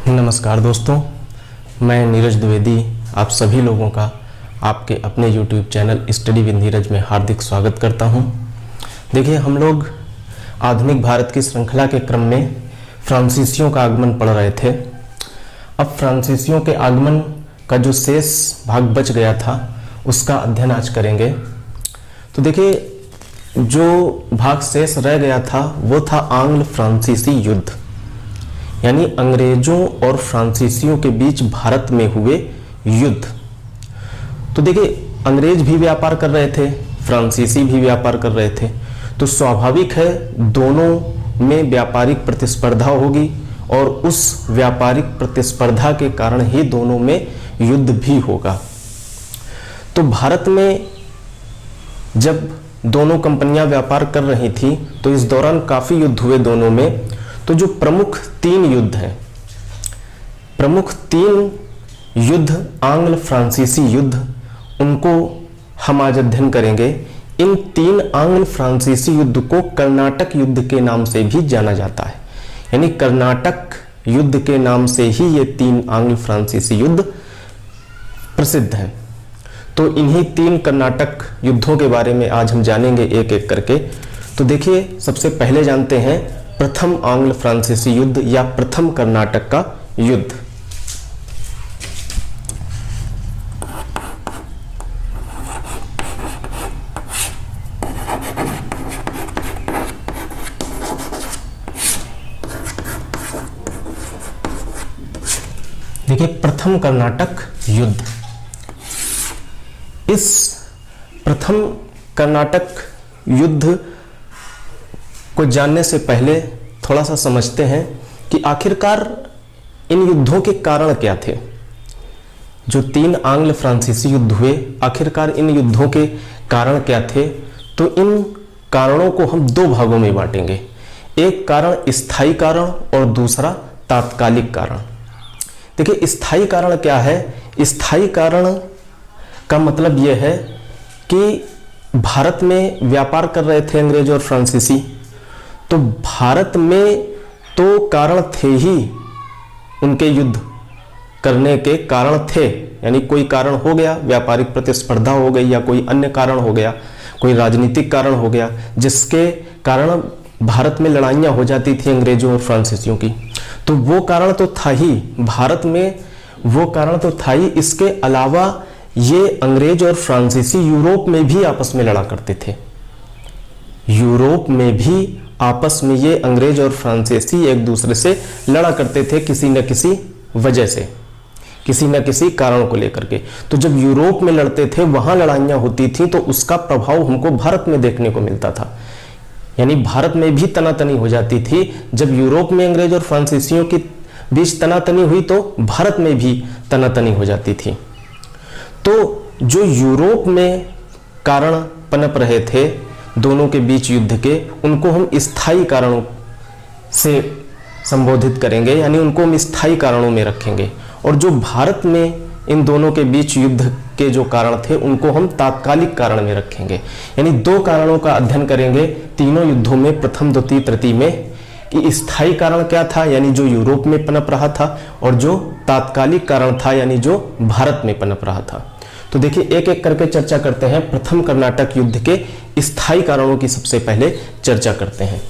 नमस्कार दोस्तों, मैं नीरज द्विवेदी आप सभी लोगों का आपके अपने YouTube channel study with Neeraj में हार्दिक स्वागत करता हूं। देखिए, हम लोग आधुनिक भारत की श्रृंखला के क्रम में फ्रांसीसियों का आगमन पढ़ रहे थे। अब फ्रांसीसियों के आगमन का जो शेष भाग बच गया था उसका अध्ययन आज करेंगे। तो देखिए, जो भाग शेष रह गया था वो था आंग्ल फ्रांसीसी युद्ध, यानी अंग्रेजों और फ्रांसीसियों के बीच भारत में हुए युद्ध। तो देखिए, अंग्रेज भी व्यापार कर रहे थे, फ्रांसीसी भी व्यापार कर रहे थे, तो स्वाभाविक है दोनों में व्यापारिक प्रतिस्पर्धा होगी और उस व्यापारिक प्रतिस्पर्धा के कारण ही दोनों में युद्ध भी होगा। तो भारत में जब दोनों कंपनियां व्यापार कर रही थी तो इस दौरान काफी युद्ध हुए दोनों में। तो जो प्रमुख तीन युद्ध हैं, प्रमुख तीन युद्ध आंग्ल फ्रांसीसी युद्ध, उनको हम आज अध्ययन करेंगे। इन तीन आंग्ल फ्रांसीसी युद्ध को कर्नाटक युद्ध के नाम से भी जाना जाता है, यानी कर्नाटक युद्ध के नाम से ही ये तीन आंग्ल फ्रांसीसी युद्ध प्रसिद्ध हैं। तो इन्हीं तीन कर्नाटक युद्धों के बारे में आज हम जानेंगे एक एक करके। तो देखिए, सबसे पहले जानते हैं प्रथम आंग्ल फ्रांसीसी युद्ध या प्रथम कर्नाटक का युद्ध। देखिए, प्रथम कर्नाटक युद्ध। इस प्रथम कर्नाटक युद्ध को जानने से पहले थोड़ा सा समझते हैं कि आखिरकार इन युद्धों के कारण क्या थे। जो तीन आंग्ल फ्रांसीसी युद्ध हुए, आखिरकार इन युद्धों के कारण क्या थे। तो इन कारणों को हम दो भागों में बांटेंगे, एक कारण स्थायी कारण और दूसरा तात्कालिक कारण। देखिए, स्थायी कारण क्या है? स्थायी कारण का मतलब यह है कि भारत में व्यापार कर रहे थे अंग्रेज और फ्रांसीसी, तो भारत में तो कारण थे ही, उनके युद्ध करने के कारण थे, यानी कोई कारण हो गया, व्यापारिक प्रतिस्पर्धा हो गई या कोई अन्य कारण हो गया, कोई राजनीतिक कारण हो गया जिसके कारण भारत में लड़ाइयाँ हो जाती थी अंग्रेजों और फ्रांसीसियों की। तो वो कारण तो था ही, भारत में वो कारण तो था ही। इसके अलावा ये अंग्रेज और फ्रांसीसी यूरोप में भी आपस में लड़ा करते थे। यूरोप में भी आपस में ये अंग्रेज और फ्रांसीसी एक दूसरे से लड़ा करते थे किसी न किसी वजह से, किसी न किसी कारण को लेकर के। तो जब यूरोप में लड़ते थे, वहां लड़ाइयां होती थी, तो उसका प्रभाव हमको भारत में देखने को मिलता था, यानी भारत में भी तनातनी हो जाती थी। जब यूरोप में अंग्रेज और फ्रांसीसियों की बीच तनातनी हुई तो भारत में भी तनातनी हो जाती थी। तो जो यूरोप में कारण पनप रहे थे दोनों के बीच युद्ध के, उनको हम स्थायी कारणों से संबोधित करेंगे, यानी उनको हम स्थायी कारणों में रखेंगे। और जो भारत में इन दोनों के बीच युद्ध के जो कारण थे उनको हम तात्कालिक कारण में रखेंगे। यानी दो कारणों का अध्ययन करेंगे तीनों युद्धों में, प्रथम द्वितीय तृतीय में, कि स्थायी कारण क्या था, यानी जो यूरोप में पनप रहा था, और जो तात्कालिक कारण था, यानी जो भारत में पनप रहा था। तो देखिए, एक एक करके चर्चा करते हैं। प्रथम कर्नाटक युद्ध के स्थायी कारणों की सबसे पहले चर्चा करते हैं।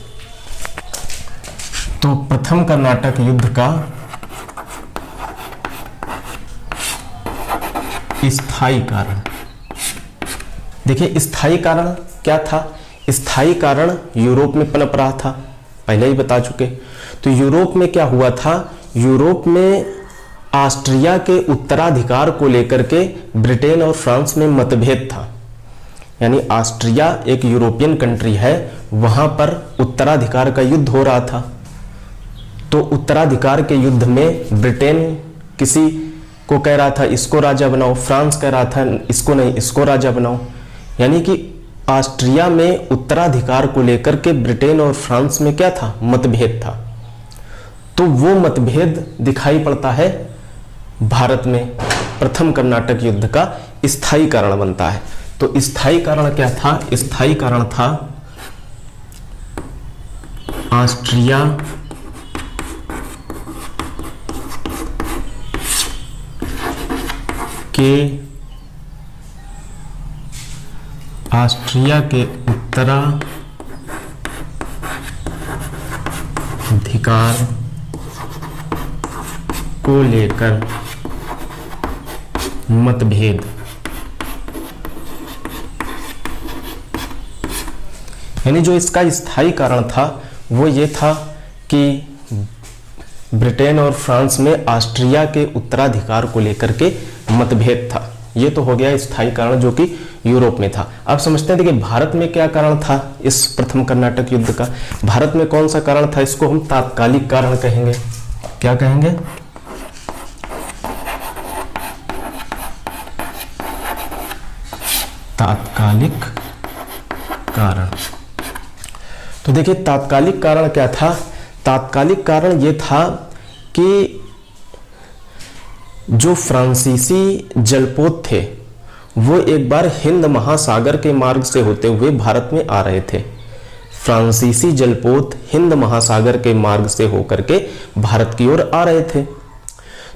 तो प्रथम कर्नाटक युद्ध का स्थायी कारण। देखिए, स्थायी कारण क्या था? स्थायी कारण यूरोप में पनप रहा था, पहले ही बता चुके। तो यूरोप में क्या हुआ था? यूरोप में ऑस्ट्रिया के उत्तराधिकार को लेकर के ब्रिटेन और फ्रांस में मतभेद था। यानी ऑस्ट्रिया एक यूरोपियन कंट्री है, वहां पर उत्तराधिकार का युद्ध हो रहा था। तो उत्तराधिकार के युद्ध में ब्रिटेन किसी को कह रहा था इसको राजा बनाओ, फ्रांस कह रहा था इसको नहीं, इसको राजा बनाओ। यानी कि ऑस्ट्रिया में उत्तराधिकार को लेकर के ब्रिटेन और फ्रांस में क्या था? मतभेद था। तो वो मतभेद दिखाई पड़ता है भारत में, प्रथम कर्नाटक युद्ध का स्थायी कारण बनता है। तो स्थायी कारण क्या था? स्थायी कारण था ऑस्ट्रिया के ऑस्ट्रिया के उत्तराधिकार को लेकर मतभेद, यानी जो इसका स्थायी कारण था वो ये था कि ब्रिटेन और फ्रांस में ऑस्ट्रिया के उत्तराधिकार को लेकर के मतभेद था। ये तो हो गया स्थायी कारण जो कि यूरोप में था। अब समझते हैं, देखिए भारत में क्या कारण था इस प्रथम कर्नाटक युद्ध का। भारत में कौन सा कारण था, इसको हम तात्कालिक कारण कहेंगे। क्या कहेंगे? तात्कालिक कारण। तो देखिए तात्कालिक कारण क्या था? तात्कालिक कारण ये था कि जो फ्रांसीसी जलपोत थे वो एक बार हिंद महासागर के मार्ग से होते हुए भारत में आ रहे थे। फ्रांसीसी जलपोत हिंद महासागर के मार्ग से होकर के भारत की ओर आ रहे थे।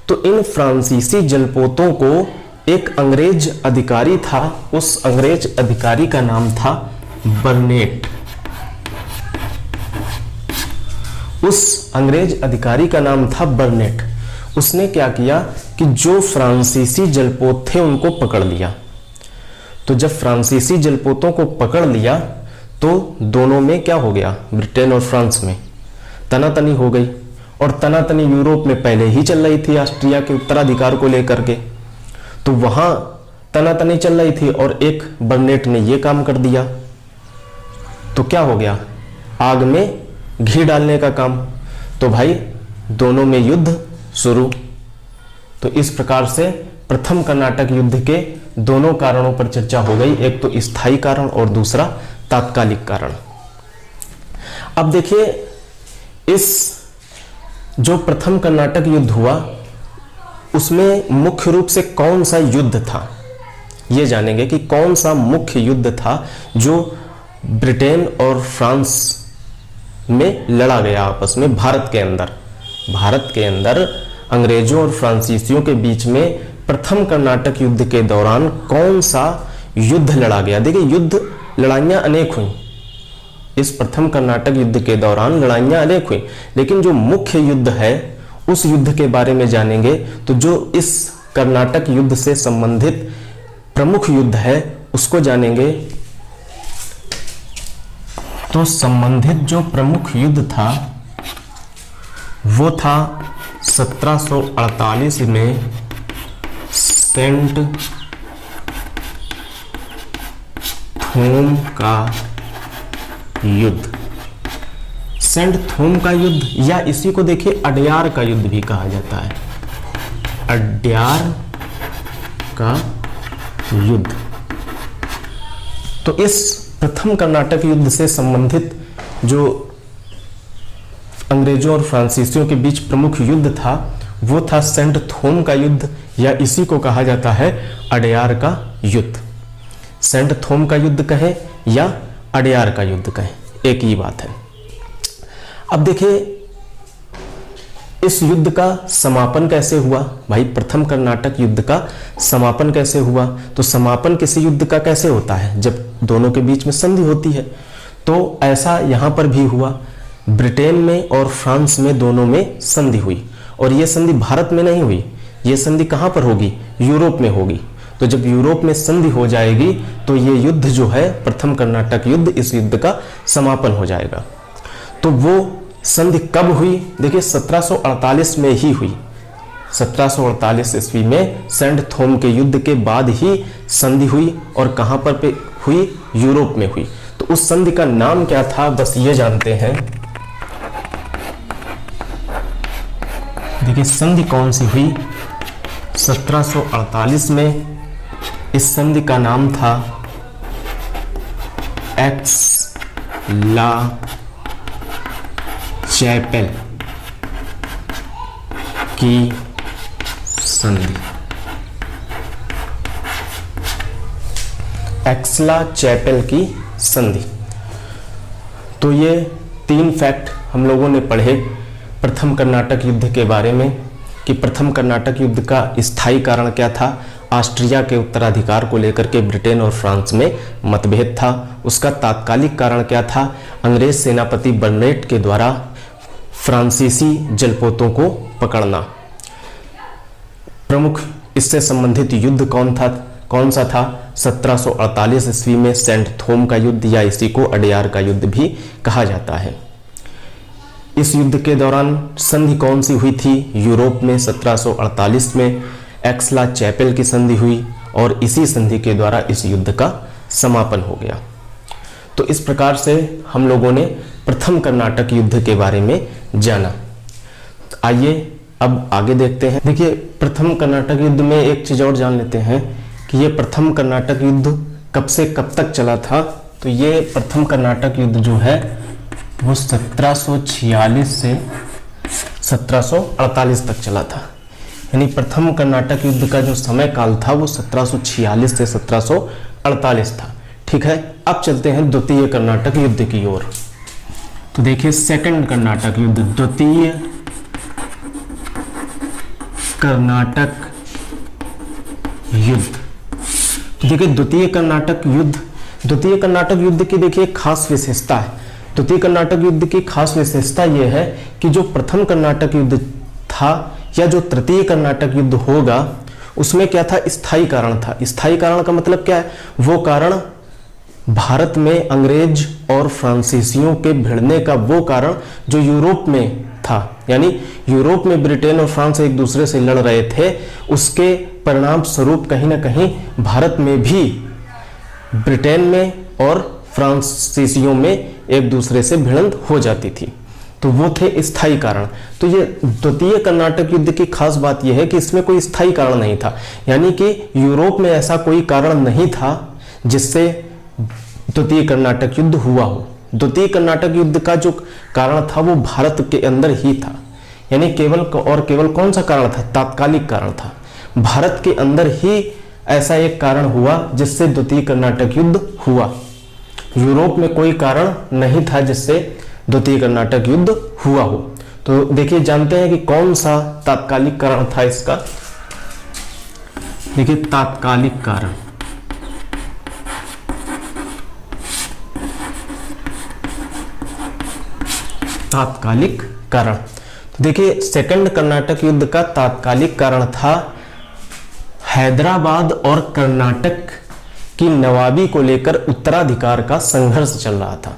तो इन फ्रांसीसी जलपोतों को एक अंग्रेज अधिकारी था, उस अंग्रेज अधिकारी का नाम था बर्नेट। उस अंग्रेज अधिकारी का नाम था बर्नेट। उसने क्या किया कि जो फ्रांसीसी जलपोत थे उनको पकड़ लिया। तो जब फ्रांसीसी जलपोतों को पकड़ लिया तो दोनों में क्या हो गया, ब्रिटेन और फ्रांस में तनातनी हो गई। और तनातनी यूरोप में पहले ही चल रही थी ऑस्ट्रिया के उत्तराधिकार को लेकर के, तो वहां तनातनी चल रही थी और एक बर्नेट ने यह काम कर दिया। तो क्या हो गया, आग में घी डालने का काम। तो भाई दोनों में युद्ध शुरू। तो इस प्रकार से प्रथम कर्नाटक युद्ध के दोनों कारणों पर चर्चा हो गई, एक तो स्थायी कारण और दूसरा तात्कालिक कारण। अब देखिए इस जो प्रथम कर्नाटक युद्ध हुआ उसमें मुख्य रूप से कौन सा युद्ध था, ये जानेंगे कि कौन सा मुख्य युद्ध था जो ब्रिटेन और फ्रांस में लड़ा गया आपस में। भारत के अंदर अंग्रेजों और फ्रांसीसियों के बीच में प्रथम कर्नाटक युद्ध के दौरान कौन सा युद्ध लड़ा गया। देखिए युद्ध, लड़ाइयां अनेक हुई इस प्रथम कर्नाटक युद्ध के दौरान, लड़ाइयां अनेक हुई, लेकिन जो मुख्य युद्ध है उस युद्ध के बारे में जानेंगे। तो जो इस कर्नाटक युद्ध से संबंधित प्रमुख युद्ध है उसको जानेंगे। तो संबंधित जो प्रमुख युद्ध था वो था 1748 में सेंट थोम का युद्ध। सेंट थोम का युद्ध, या इसी को देखिए अड्यार का युद्ध भी कहा जाता है। अड्यार का युद्ध। तो इस प्रथम कर्नाटक युद्ध से संबंधित जो अंग्रेजों और फ्रांसीसियों के बीच प्रमुख युद्ध था वो था सेंट थोम का युद्ध, या इसी को कहा जाता है अड्यार का युद्ध। सेंट थोम का युद्ध कहें या अड्यार का युद्ध कहें, एक ही बात है। अब देखिए इस युद्ध का समापन कैसे हुआ। भाई प्रथम कर्नाटक युद्ध का समापन कैसे हुआ? तो समापन किसी युद्ध का कैसे होता है, जब दोनों के बीच में संधि होती है। तो ऐसा यहां पर भी हुआ। ब्रिटेन में और फ्रांस में दोनों में संधि हुई, और यह संधि भारत में नहीं हुई, यह संधि कहां पर होगी, यूरोप में होगी। तो जब यूरोप में संधि हो जाएगी तो यह युद्ध जो है प्रथम कर्नाटक युद्ध, इस युद्ध का समापन हो जाएगा। तो वो संधि कब हुई? देखिए 1748 में ही हुई। 1748 ईस्वी में सेंट थोम के युद्ध के बाद ही संधि हुई, और कहां पर पे हुई, यूरोप में हुई। तो उस संधि का नाम क्या था, बस ये जानते हैं। देखिए संधि कौन सी हुई 1748 में, इस संधि का नाम था एक्स ला चैपेल की संधि। एक्सला चैपेल की संधि। तो ये 3 फैक्ट हम लोगों ने पढ़े प्रथम कर्नाटक युद्ध के बारे में, कि प्रथम कर्नाटक युद्ध का स्थायी कारण क्या था ऑस्ट्रिया के उत्तराधिकार को लेकर के ब्रिटेन और फ्रांस में मतभेद था। उसका तात्कालिक कारण क्या था? अंग्रेज सेनापति बर्नेट के द्वारा फ्रांसीसी जलपोतों को पकड़ना। प्रमुख इससे संबंधित युद्ध कौन सा था? 1748 ईस्वी में सेंट थोम का युद्ध, या इसी को अडयार का युद्ध भी कहा जाता है। इस युद्ध के दौरान संधि कौन सी हुई थी? यूरोप में 1748 में एक्सला चैपेल की संधि हुई और इसी संधि के द्वारा इस युद्ध का समापन हो गया। तो इस प्रकार से हम लोगों ने प्रथम कर्नाटक युद्ध के बारे में जाना। आइए अब आगे देखते हैं। देखिए, प्रथम कर्नाटक युद्ध में एक चीज और जान लेते हैं कि ये प्रथम कर्नाटक युद्ध कब से कब तक चला था। तो ये प्रथम कर्नाटक युद्ध जो है वो 1746 से 1748 तक चला था। यानी प्रथम कर्नाटक युद्ध का जो समय काल था वो 1746 से 1748 था। ठीक है, अब चलते हैं द्वितीय कर्नाटक युद्ध की ओर। तो देखिए, सेकंड कर्नाटक युद्ध, द्वितीय कर्नाटक युद्ध। तो देखिए, द्वितीय कर्नाटक युद्ध की देखिए खास विशेषता है। द्वितीय कर्नाटक युद्ध की खास विशेषता यह है कि जो प्रथम कर्नाटक युद्ध था या जो तृतीय कर्नाटक युद्ध होगा उसमें क्या था? स्थायी कारण था। स्थायी कारण का मतलब क्या है? वो कारण भारत में अंग्रेज और फ्रांसीसियों के भिड़ने का वो कारण जो यूरोप में था, यानी यूरोप में ब्रिटेन और फ्रांस एक दूसरे से लड़ रहे थे, उसके परिणाम स्वरूप कहीं ना कहीं भारत में भी ब्रिटेन में और फ्रांसीसियों में एक दूसरे से भिड़ंत हो जाती थी। तो वो थे स्थायी कारण। तो ये द्वितीय कर्नाटक युद्ध की खास बात यह है कि इसमें कोई स्थायी कारण नहीं था, यानी कि यूरोप में ऐसा कोई कारण नहीं था जिससे द्वितीय कर्नाटक युद्ध हुआ हो। द्वितीय कर्नाटक युद्ध का जो कारण था वो भारत के अंदर ही था, यानी केवल कौन सा कारण था? तात्कालिक कारण था। भारत के अंदर ही ऐसा एक कारण हुआ जिससे द्वितीय कर्नाटक युद्ध हुआ। यूरोप में कोई कारण नहीं था जिससे द्वितीय कर्नाटक युद्ध हुआ हो। तो देखिए, जानते हैं कि कौन सा तात्कालिक कारण था इसका। देखिए, तात्कालिक कारण, तात्कालिक कारण। तो देखिए, सेकंड कर्नाटक युद्ध का तात्कालिक कारण था हैदराबाद और कर्नाटक की नवाबी को लेकर उत्तराधिकार का संघर्ष चल रहा था।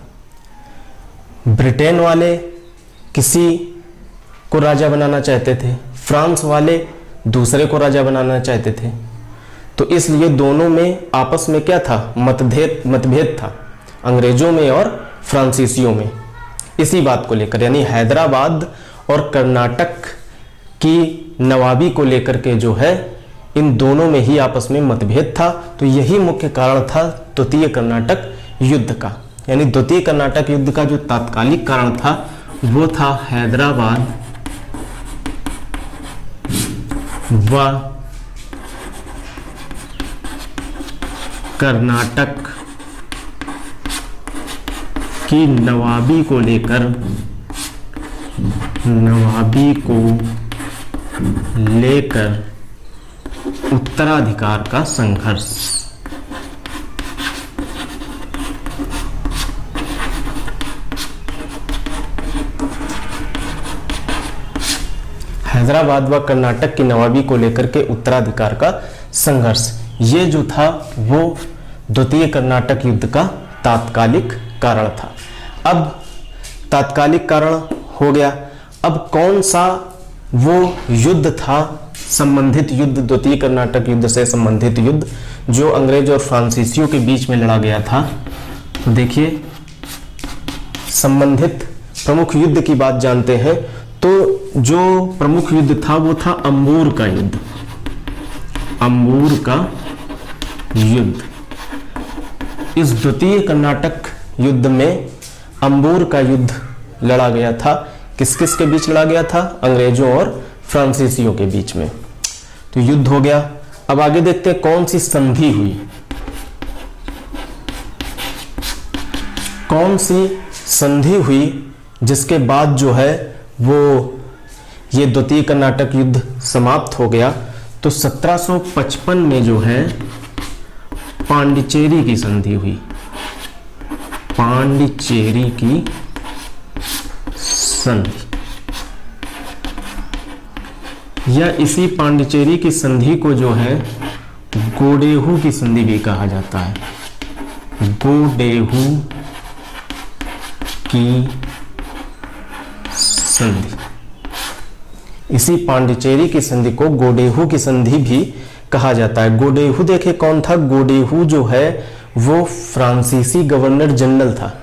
ब्रिटेन वाले किसी को राजा बनाना चाहते थे, फ्रांस वाले दूसरे को राजा बनाना चाहते थे। तो इसलिए दोनों में आपस में क्या था? मतभेद था, अंग्रेजों में और फ्रांसीसियों में, इसी बात को लेकर। यानी हैदराबाद और कर्नाटक की नवाबी को लेकर के जो है इन दोनों में ही आपस में मतभेद था। तो यही मुख्य कारण था द्वितीय कर्नाटक युद्ध का। यानी द्वितीय कर्नाटक युद्ध का जो तात्कालिक कारण था वो था हैदराबाद व कर्नाटक की नवाबी को लेकर उत्तराधिकार का संघर्ष। हैदराबाद व कर्नाटक की नवाबी को लेकर के उत्तराधिकार का संघर्ष, ये जो था वो द्वितीय कर्नाटक युद्ध का तात्कालिक कारण था। अब तात्कालिक कारण हो गया, अब कौन सा वो युद्ध था, संबंधित युद्ध, द्वितीय कर्नाटक युद्ध से संबंधित युद्ध जो अंग्रेज और फ्रांसीसियों के बीच में लड़ा गया था। तो देखिए, संबंधित प्रमुख युद्ध की बात जानते हैं। तो जो प्रमुख युद्ध था वो था अंबूर का युद्ध। अंबूर का युद्ध, इस द्वितीय कर्नाटक युद्ध में अंबूर का युद्ध लड़ा गया था। किस किस के बीच लड़ा गया था? अंग्रेजों और फ्रांसीसियों के बीच में। तो युद्ध हो गया। अब आगे देखते हैं कौन सी संधि हुई। कौन सी संधि हुई जिसके बाद जो है वो ये द्वितीय कर्नाटक युद्ध समाप्त हो गया। तो 1755 में जो है पांडिचेरी की संधि हुई, पांडिचेरी की संधि, या इसी पांडिचेरी की संधि को जो है गोडेहू की संधि भी कहा जाता है, गोडेहू की संधि। इसी पांडिचेरी की संधि को गोडेहू की संधि भी कहा जाता है। गोडेहू देखे कौन था? गोडेहू जो है वो फ्रांसीसी गवर्नर जनरल था।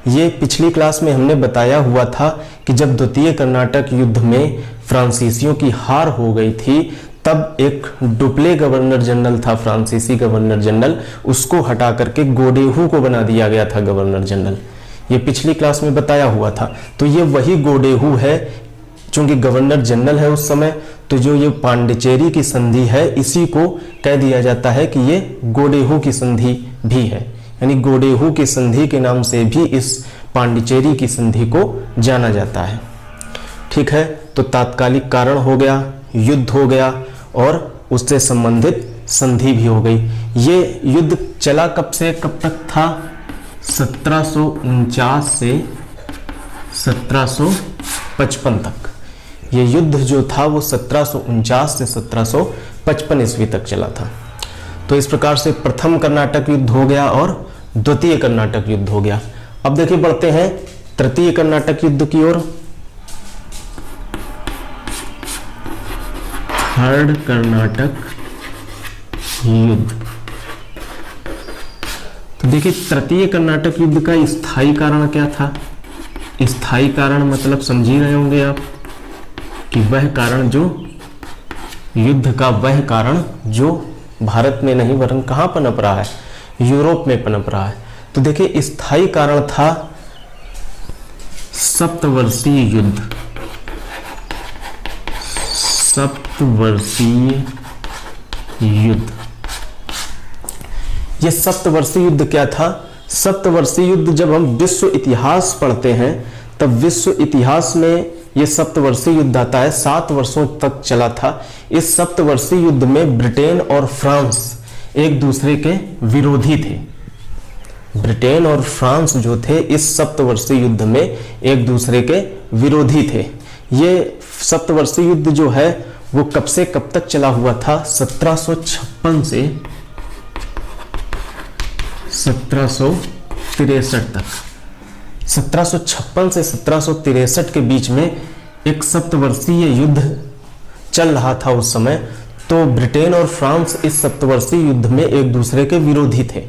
ये पिछली क्लास में हमने बताया हुआ था कि जब द्वितीय कर्नाटक युद्ध में फ्रांसीसियों की हार हो गई थी, तब एक डुप्ले गवर्नर जनरल था, फ्रांसीसी गवर्नर जनरल, उसको हटा करके गोडेहू को बना दिया गया था गवर्नर जनरल। ये पिछली क्लास में बताया हुआ था। तो ये वही गोडेहू है, चूंकि गवर्नर जनरल है उस समय, तो जो ये पांडिचेरी की संधि है इसी को कह दिया जाता है कि ये गोडेहू की संधि भी है, यानी गोडेहू की संधि के नाम से भी इस पांडिचेरी की संधि को जाना जाता है। ठीक है, तो तात्कालिक कारण हो गया, युद्ध हो गया और उससे संबंधित संधि भी हो गई। ये युद्ध चला कब से कब तक था? 1749 से 1755 तक। ये युद्ध जो था वो 1749 से 1755 ईस्वी तक चला था। तो इस प्रकार से प्रथम कर्नाटक युद्ध हो गया और द्वितीय कर्नाटक युद्ध हो गया। अब देखिए बढ़ते हैं तृतीय कर्नाटक युद्ध की ओर। थर्ड कर्नाटक युद्ध। तो देखिए तृतीय कर्नाटक युद्ध का स्थायी कारण क्या था? स्थायी कारण मतलब समझ ही रहे होंगे आप कि वह कारण जो युद्ध का, वह कारण जो भारत में नहीं वरन कहां पनप रहा है? यूरोप में पनप रहा है। तो देखिए स्थायी कारण था सप्तवर्षीय युद्ध। सप्तवर्षीय युद्ध। यह सप्तवर्षीय युद्ध क्या था? सप्तवर्षीय युद्ध जब हम विश्व इतिहास पढ़ते हैं तब विश्व इतिहास में यह सप्तवर्षीय युद्ध आता है। 7 वर्षों तक चला था। इस सप्तवर्षीय युद्ध में ब्रिटेन और फ्रांस एक दूसरे के विरोधी थे। ब्रिटेन और फ्रांस जो थे इस सप्तवर्षीय युद्ध में एक दूसरे के विरोधी थे। ये सप्तवर्षीय युद्ध जो है वो कब से कब तक चला हुआ था? 1756 से 1763 तक। 1756 से 1763 के बीच में एक सप्तवर्षीय युद्ध चल रहा था उस समय। तो ब्रिटेन और फ्रांस इस सप्तवर्षीय युद्ध में एक दूसरे के विरोधी थे।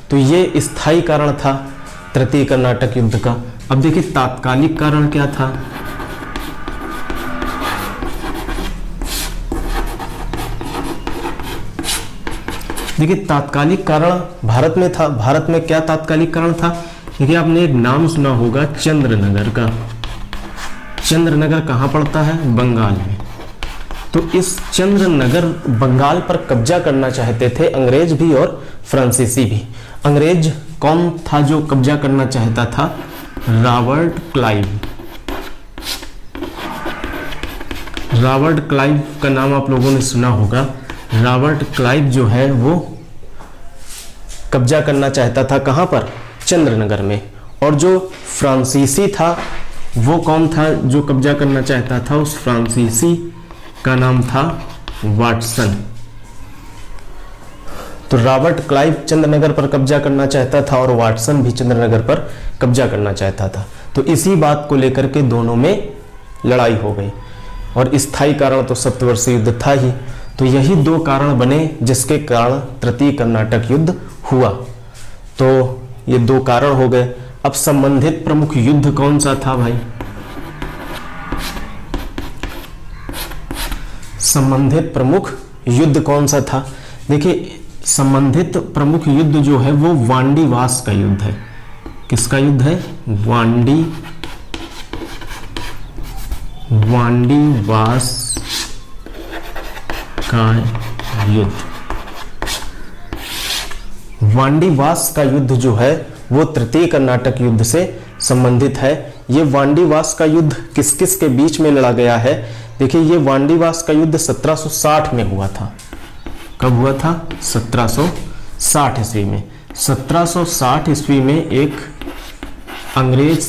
तो ये स्थायी कारण था तृतीय कर्नाटक युद्ध का। अब देखिए तात्कालिक कारण क्या था? देखिए तात्कालिक कारण भारत में था। भारत में क्या तात्कालिक कारण था? देखिए आपने एक नाम सुना होगा चंद्रनगर का। चंद्रनगर कहाँ पड़ता है? बंगाल में। तो इस चंद्रनगर, बंगाल पर कब्जा करना चाहते थे अंग्रेज भी और फ्रांसीसी भी। अंग्रेज कौन था जो कब्जा करना चाहता था? Robert Clive. रॉबर्ट क्लाइव का नाम आप लोगों ने सुना होगा। रॉबर्ट क्लाइव जो है वो कब्जा करना चाहता था कहां पर? चंद्रनगर में। और जो फ्रांसीसी था वो कौन था जो कब्जा करना चाहता था? उस फ्रांसीसी का नाम था वाटसन। तो रॉबर्ट क्लाइव चंद्रनगर पर कब्जा करना चाहता था और वाटसन भी चंद्रनगर पर कब्जा करना चाहता था। तो इसी बात को लेकर के दोनों में लड़ाई हो गई। और स्थायी कारण तो सप्तवर्षीय युद्ध था ही। तो यही 2 कारण बने जिसके कारण तृतीय कर्नाटक युद्ध हुआ। तो ये 2 कारण हो गए। अब संबंधित प्रमुख युद्ध कौन सा था भाई? संबंधित प्रमुख युद्ध कौन सा था? देखिए संबंधित प्रमुख युद्ध जो है वो वांडीवास का युद्ध है। किसका युद्ध है? वांडीवास का युद्ध। वांडीवास का युद्ध जो है वो तृतीय कर्नाटक युद्ध से संबंधित है। ये वांडीवास का युद्ध किस किस के बीच में लड़ा गया है? देखिए ये वांडीवास का युद्ध 1760 में हुआ था। कब हुआ था? 1760 ईस्वी में। 1760 ईस्वी में एक अंग्रेज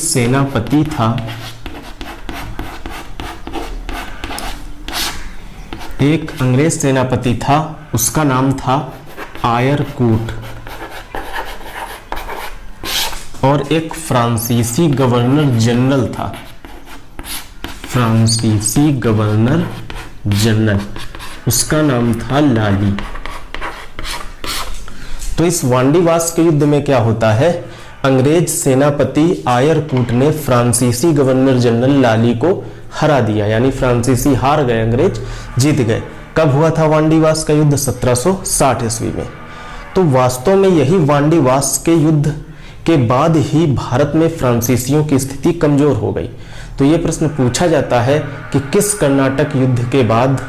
सेनापति था, उसका नाम था आयरकूट, और एक फ्रांसीसी गवर्नर जनरल था, उसका नाम था लाली। तो इस वांडीवास के युद्ध में क्या होता है? अंग्रेज सेनापति आयरकूट ने फ्रांसीसी गवर्नर जनरल लाली को हरा दिया, यानी फ्रांसीसी हार गए, अंग्रेज जीत गए। कब हुआ था वांडीवास का युद्ध? 1760 ईस्वी में। तो वास्तव में यही वांडीवास के युद्ध के बाद ही भारत में फ्रांसीसियों की स्थिति कमजोर हो गई। तो ये प्रश्न पूछा जाता है कि किस कर्नाटक युद्ध के बाद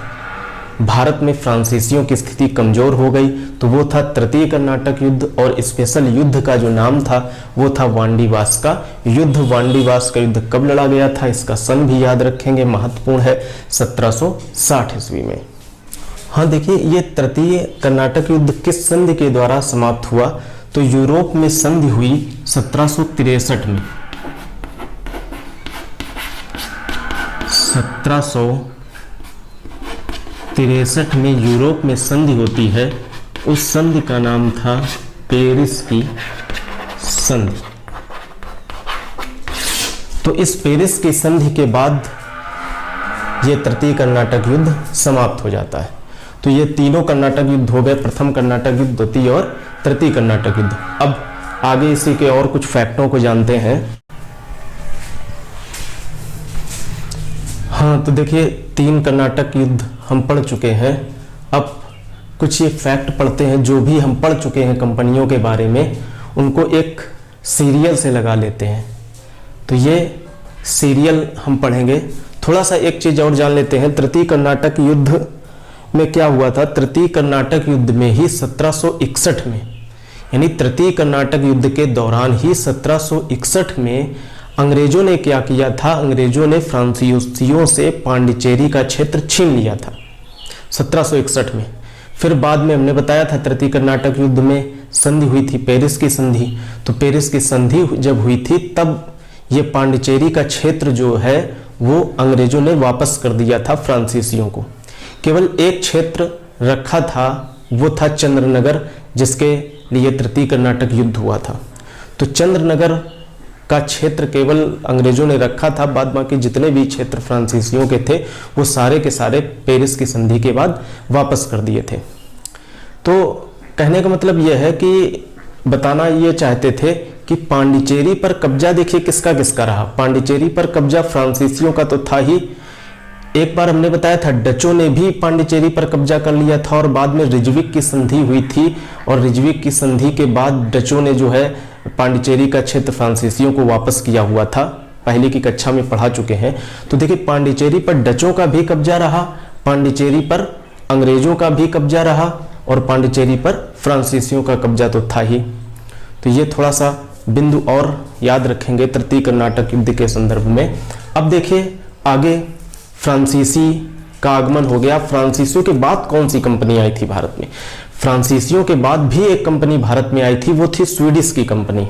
भारत में फ्रांसीसियों की स्थिति कमजोर हो गई? तो वो था तृतीय कर्नाटक युद्ध, और स्पेशल युद्ध का जो नाम था वो था वांडीवास का युद्ध। वांडीवास का युद्ध कब लड़ा गया था, इसका सन भी याद रखेंगे, महत्वपूर्ण है, 1760 ईस्वी में। हाँ देखिए, ये तृतीय कर्नाटक युद्ध किस संधि के द्वारा समाप्त हुआ? तो यूरोप में संधि हुई 1763 में। 1763 में यूरोप में संधि होती है। उस संधि का नाम था पेरिस की संधि। तो इस पेरिस की संधि के बाद ये तृतीय कर्नाटक युद्ध समाप्त हो जाता है। तो ये तीनों कर्नाटक युद्ध हो गए, प्रथम कर्नाटक युद्ध, द्वितीय और तृतीय कर्नाटक युद्ध। अब आगे इसी के और कुछ फैक्टों को जानते हैं। हाँ तो देखिए, 3 कर्नाटक युद्ध हम पढ़ चुके हैं। अब कुछ ये फैक्ट पढ़ते हैं जो भी हम पढ़ चुके हैं कंपनियों के बारे में, उनको एक सीरियल से लगा लेते हैं। तो ये सीरियल हम पढ़ेंगे। थोड़ा सा एक चीज और जान लेते हैं, तृतीय कर्नाटक युद्ध में क्या हुआ था? तृतीय कर्नाटक युद्ध में ही 1761 में, यानी तृतीय कर्नाटक युद्ध के दौरान ही 1761 में अंग्रेजों ने क्या किया था? अंग्रेजों ने फ्रांसीसियों से पांडिचेरी का क्षेत्र छीन लिया था 1761 में। फिर बाद में हमने बताया था तृतीय कर्नाटक युद्ध में संधि हुई थी, पेरिस की संधि। तो पेरिस की संधि जब हुई थी तब ये पांडिचेरी का क्षेत्र जो है वो अंग्रेजों ने वापस कर दिया था फ्रांसीसियों को। केवल एक क्षेत्र रखा था, वो था चंद्रनगर, जिसके लिए तृतीय कर्नाटक युद्ध हुआ था। तो चंद्रनगर का क्षेत्र केवल अंग्रेजों ने रखा था, बाद बाकी जितने भी क्षेत्र फ्रांसीसियों के थे वो सारे के सारे पेरिस की संधि के बाद वापस कर दिए थे। तो कहने का मतलब यह है कि बताना ये चाहते थे कि पांडिचेरी पर कब्जा देखिए किसका किसका रहा। पांडिचेरी पर कब्जा फ्रांसीसियों का तो था ही, एक बार हमने बताया था डचों ने भी पांडिचेरी पर कब्जा कर लिया था, और बाद में रिजविक की संधि हुई थी, और रिजविक की संधि के बाद डचों ने जो है पांडिचेरी का क्षेत्र फ्रांसीसियों को वापस किया हुआ था। पहले की कक्षा में पढ़ा चुके हैं। तो देखिए, पांडिचेरी पर डचों का भी कब्जा रहा, पांडिचेरी पर अंग्रेजों का भी कब्जा रहा, और पांडिचेरी पर फ्रांसीसियों का कब्जा तो था ही। तो ये थोड़ा सा बिंदु और याद रखेंगे तृतीय कर्नाटक युद्ध के संदर्भ में। अब देखिए आगे, फ्रांसीसी का आगमन हो गया। फ्रांसीसियों के बाद कौन सी कंपनी आई थी भारत में? फ्रांसीसियों के बाद भी एक कंपनी भारत में आई थी, वो थी स्वीडिश की कंपनी।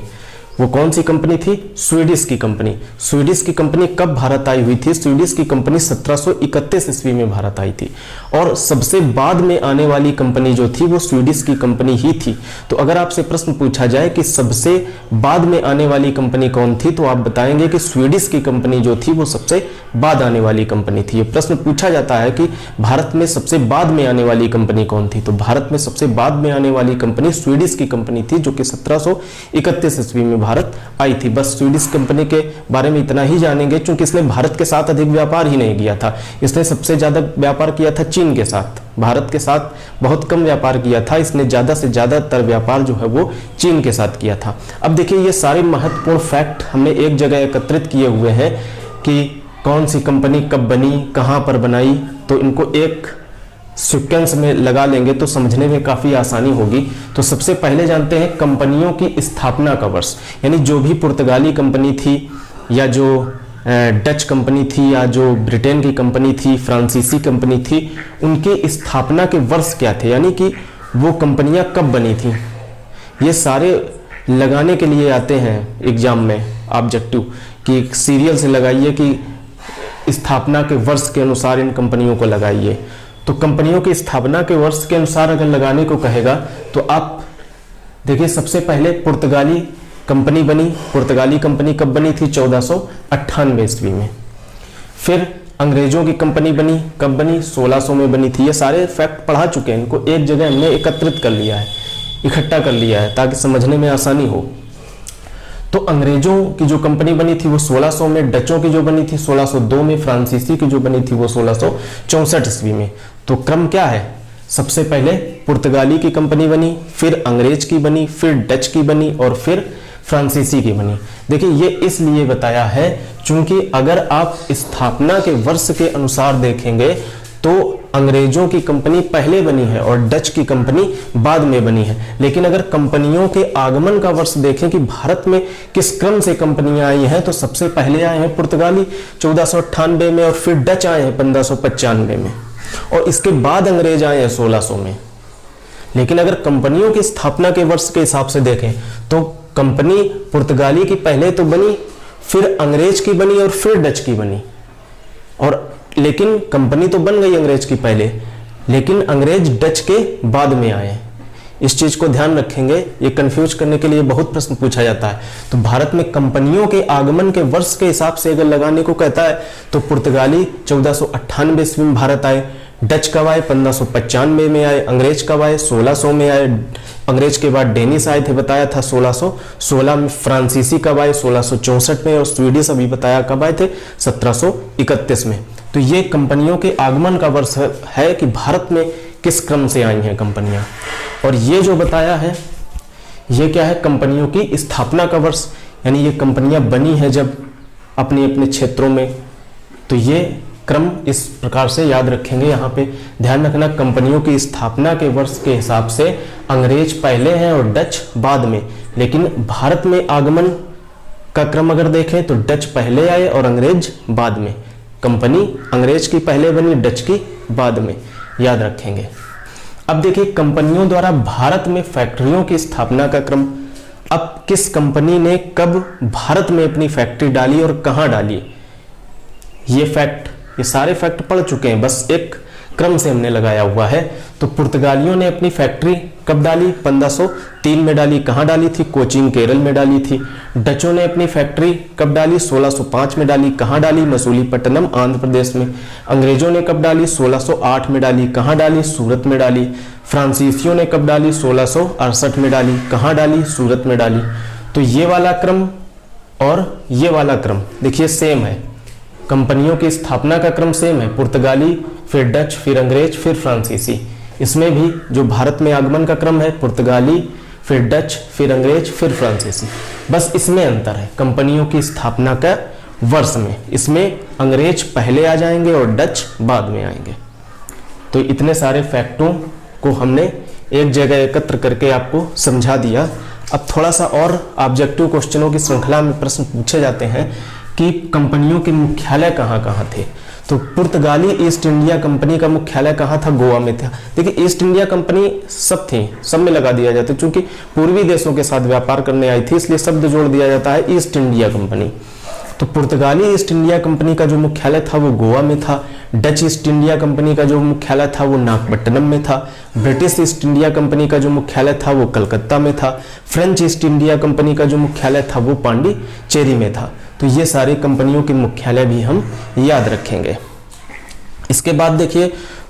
वो कौन सी कंपनी थी? स्वीडिश की कंपनी। स्वीडिश की कंपनी कब भारत आई हुई थी? स्वीडिश की कंपनी 1731 ईस्वी में भारत आई थी, और सबसे बाद में आने वाली कंपनी जो थी वो स्वीडिश की कंपनी ही थी। तो अगर आपसे प्रश्न पूछा जाए कि सबसे बाद में आने वाली कंपनी कौन थी, तो आप बताएंगे कि स्वीडिश की कंपनी जो थी वो सबसे बाद आने वाली कंपनी थी। ये प्रश्न पूछा जाता है कि भारत में सबसे बाद में आने वाली कंपनी कौन थी, तो भारत में सबसे बाद में आने वाली कंपनी स्वीडिश की कंपनी थी, जो कि 1731 ईस्वी में भारत आई थी। बस स्वीडिश कंपनी के बारे में इतना ही जानेंगे, क्योंकि इसने भारत के साथ अधिक व्यापार ही नहीं किया था। इसने सबसे ज्यादा व्यापार किया था चीन के साथ, भारत के साथ बहुत कम व्यापार किया था। इसने ज्यादा से ज्यादातर व्यापार जो है वो चीन के साथ किया था। अब देखिए, ये सारे महत्वपूर्ण फैक्ट हमने एक जगह एकत्रित किए हुए हैं कि कौन सी कंपनी कब बनी, कहां पर बनाई। तो इनको एक सीक्वेंस में लगा लेंगे तो समझने में काफ़ी आसानी होगी। तो सबसे पहले जानते हैं कंपनियों की स्थापना का वर्ष, यानी जो भी पुर्तगाली कंपनी थी या जो डच कंपनी थी या जो ब्रिटेन की कंपनी थी, फ्रांसीसी कंपनी थी, उनके स्थापना के वर्ष क्या थे, यानी कि वो कंपनियां कब बनी थी। ये सारे लगाने के लिए आते हैं एग्जाम में ऑब्जेक्टिव कि सीरियल से लगाइए कि स्थापना के वर्ष के अनुसार इन कंपनियों को लगाइए। तो कंपनियों की स्थापना के वर्ष के अनुसार अगर लगाने को कहेगा तो आप देखिए, सबसे पहले पुर्तगाली कंपनी बनी। पुर्तगाली कंपनी कब बनी थी? 1498 ईस्वी में। फिर अंग्रेजों की कंपनी बनी, कब बनी? 1600 में बनी थी। ये सारे फैक्ट पढ़ा चुके हैं, इनको एक जगह हमने एकत्रित कर लिया है, इकट्ठा कर लिया है ताकि समझने में आसानी हो। तो अंग्रेजों की जो कंपनी बनी थी वो 1600 में, डचों की जो बनी थी 1602 में, फ्रांसीसी की जो बनी थी वो 1664 ईस्वी में। तो क्रम क्या है? सबसे पहले पुर्तगाली की कंपनी बनी, फिर अंग्रेज की बनी, फिर डच की बनी और फिर फ्रांसीसी की बनी। देखिए, ये इसलिए बताया है क्योंकि अगर आप स्थापना के वर्ष के अनुसार देखेंगे तो अंग्रेजों की कंपनी पहले बनी है और डच की कंपनी बाद में बनी है। लेकिन अगर कंपनियों के आगमन का वर्ष देखें कि भारत में किस क्रम से कंपनियां आई हैं, तो सबसे पहले आए हैं पुर्तगाली 1498 में और फिर डच आए हैं 1595 में और इसके बाद अंग्रेज आए हैं 1600 में। लेकिन अगर कंपनियों की स्थापना के वर्ष के हिसाब से देखें तो कंपनी पुर्तगाली की पहले तो बनी, फिर अंग्रेज की बनी और फिर डच की बनी। और लेकिन कंपनी तो बन गई अंग्रेज की पहले, लेकिन अंग्रेज डच के बाद में आए। इस चीज को ध्यान रखेंगे, ये कंफ्यूज करने के लिए बहुत प्रश्न पूछा जाता है। तो भारत में कंपनियों के आगमन के वर्ष के हिसाब से अगर लगाने को कहता है तो पुर्तगाली 1498 ईस्वी में भारत आए, डच कब आए? 1595 में आए, अंग्रेज कब आए? 1600 में आए, अंग्रेज के बाद डेनिस आए थे, बताया था 1616 में, फ्रांसीसी कब आए? 1664 में और स्वीडिश अभी बताया कब आए थे? 1731 में। तो ये कंपनियों के आगमन का वर्ष है कि भारत में किस क्रम से आई हैं कंपनियां। और ये जो बताया है ये क्या है? कंपनियों की स्थापना का वर्ष, यानी ये कंपनियां बनी है जब अपने अपने क्षेत्रों में। तो ये क्रम इस प्रकार से याद रखेंगे। यहाँ पे ध्यान रखना, कंपनियों की स्थापना के वर्ष के हिसाब से अंग्रेज पहले हैं और डच बाद में। लेकिन भारत में आगमन का क्रम अगर देखें तो डच पहले आए और अंग्रेज बाद में। कंपनी अंग्रेज की पहले बनी, डच की बाद में, याद रखेंगे। अब देखिए, कंपनियों द्वारा भारत में फैक्ट्रियों की स्थापना का क्रम। अब किस कंपनी ने कब भारत में अपनी फैक्ट्री डाली और कहां डाली, ये सारे फैक्ट पढ़ चुके हैं, बस एक क्रम से हमने लगाया हुआ है। तो पुर्तगालियों ने अपनी फैक्ट्री कब डाली? 1503 में डाली। कहां डाली थी? कोचीन, केरल में डाली थी। डचों ने अपनी फैक्ट्री कब डाली? 1605 में डाली। कहां डाली? मसूलीपट्टनम, आंध्र प्रदेश में। अंग्रेजों ने कब डाली? 1608 में डाली। कहां डाली? सूरत में डाली। फ्रांसीसियों ने कब डाली? 1668 में डाली। कहां डाली? सूरत में डाली। तो ये वाला क्रम और ये वाला क्रम देखिए सेम है, कंपनियों की स्थापना का क्रम सेम है, पुर्तगाली, फिर डच, फिर अंग्रेज, फिर फ्रांसीसी। इसमें भी जो भारत में आगमन का क्रम है पुर्तगाली, फिर डच, फिर अंग्रेज, फिर फ्रांसीसी। बस इसमें अंतर है कंपनियों की स्थापना का वर्ष में। इसमें अंग्रेज पहले आ जाएंगे और डच बाद में आएंगे। तो इतने सारे फैक्टों को हमने एक जगह एकत्र करके आपको समझा दिया। अब थोड़ा सा और ऑब्जेक्टिव क्वेश्चनों की श्रृंखला में प्रश्न पूछे जाते हैं कि कंपनियों के मुख्यालय कहाँ कहाँ थे। तो पुर्तगाली ईस्ट इंडिया कंपनी का मुख्यालय कहाँ था? गोवा में था। देखिए, ईस्ट इंडिया कंपनी सब थी, सब में लगा दिया जाता है, क्योंकि पूर्वी देशों के साथ व्यापार करने आई थी, इसलिए शब्द जोड़ दिया जाता है ईस्ट इंडिया कंपनी। तो पुर्तगाली ईस्ट इंडिया कंपनी का जो मुख्यालय था वो गोवा में था। डच ईस्ट इंडिया कंपनी का जो मुख्यालय था वो नागपट्टनम में था। ब्रिटिश ईस्ट इंडिया कंपनी का जो मुख्यालय था वो कलकत्ता में था। फ्रेंच ईस्ट इंडिया कंपनी का जो मुख्यालय था वो पांडिचेरी में था। तो ये सारी कंपनियों के मुख्यालय भी हम याद रखेंगे। इसके बाद देखिए,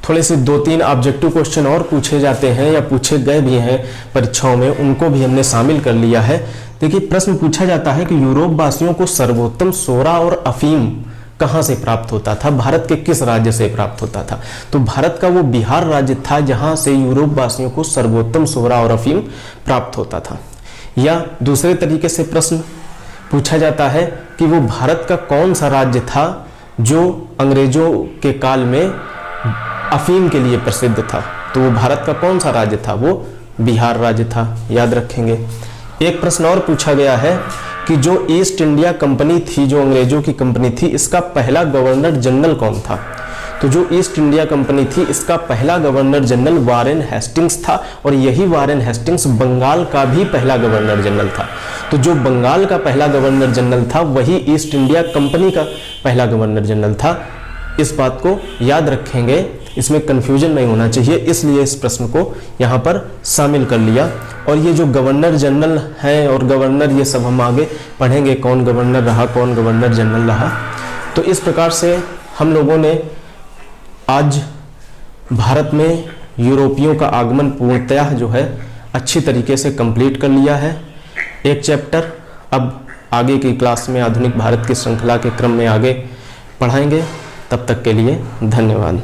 थोड़े से 2-3 ऑब्जेक्टिव क्वेश्चन और पूछे जाते हैं या पूछे गए भी हैं परीक्षाओं में, उनको भी हमने शामिल कर लिया है। देखिए, प्रश्न पूछा जाता है कि यूरोप वासियों को सर्वोत्तम सोरा और अफीम कहां से प्राप्त होता था? भारत के किस राज्य से प्राप्त होता था? तो भारत का वो बिहार राज्य था जहां से यूरोप वासियों को सर्वोत्तम सोरा और अफीम प्राप्त होता था। या दूसरे तरीके से प्रश्न पूछा जाता है कि वो भारत का कौन सा राज्य था जो अंग्रेजों के काल में अफीम के लिए प्रसिद्ध था? तो वो भारत का कौन सा राज्य था? वो बिहार राज्य था, याद रखेंगे। एक प्रश्न और पूछा गया है कि जो ईस्ट इंडिया कंपनी थी, जो अंग्रेजों की कंपनी थी, इसका पहला गवर्नर जनरल कौन था? तो जो ईस्ट इंडिया कंपनी थी, इसका पहला गवर्नर जनरल वारेन हेस्टिंग्स था, और यही वारेन हेस्टिंग्स बंगाल का भी पहला गवर्नर जनरल था। तो जो बंगाल का पहला गवर्नर जनरल था, वही ईस्ट इंडिया कंपनी का पहला गवर्नर जनरल था। इस बात को याद रखेंगे, इसमें कंफ्यूजन नहीं होना चाहिए, इसलिए इस प्रश्न को यहाँ पर शामिल कर लिया। और ये जो गवर्नर जनरल हैं और गवर्नर, ये सब हम आगे पढ़ेंगे, कौन गवर्नर रहा, कौन गवर्नर जनरल रहा। तो इस प्रकार से हम लोगों ने आज भारत में यूरोपियों का आगमन पूर्णतः जो है अच्छी तरीके से कंप्लीट कर लिया है। एक चैप्टर अब आगे की क्लास में आधुनिक भारत की श्रृंखला के क्रम में आगे पढ़ाएंगे। तब तक के लिए धन्यवाद।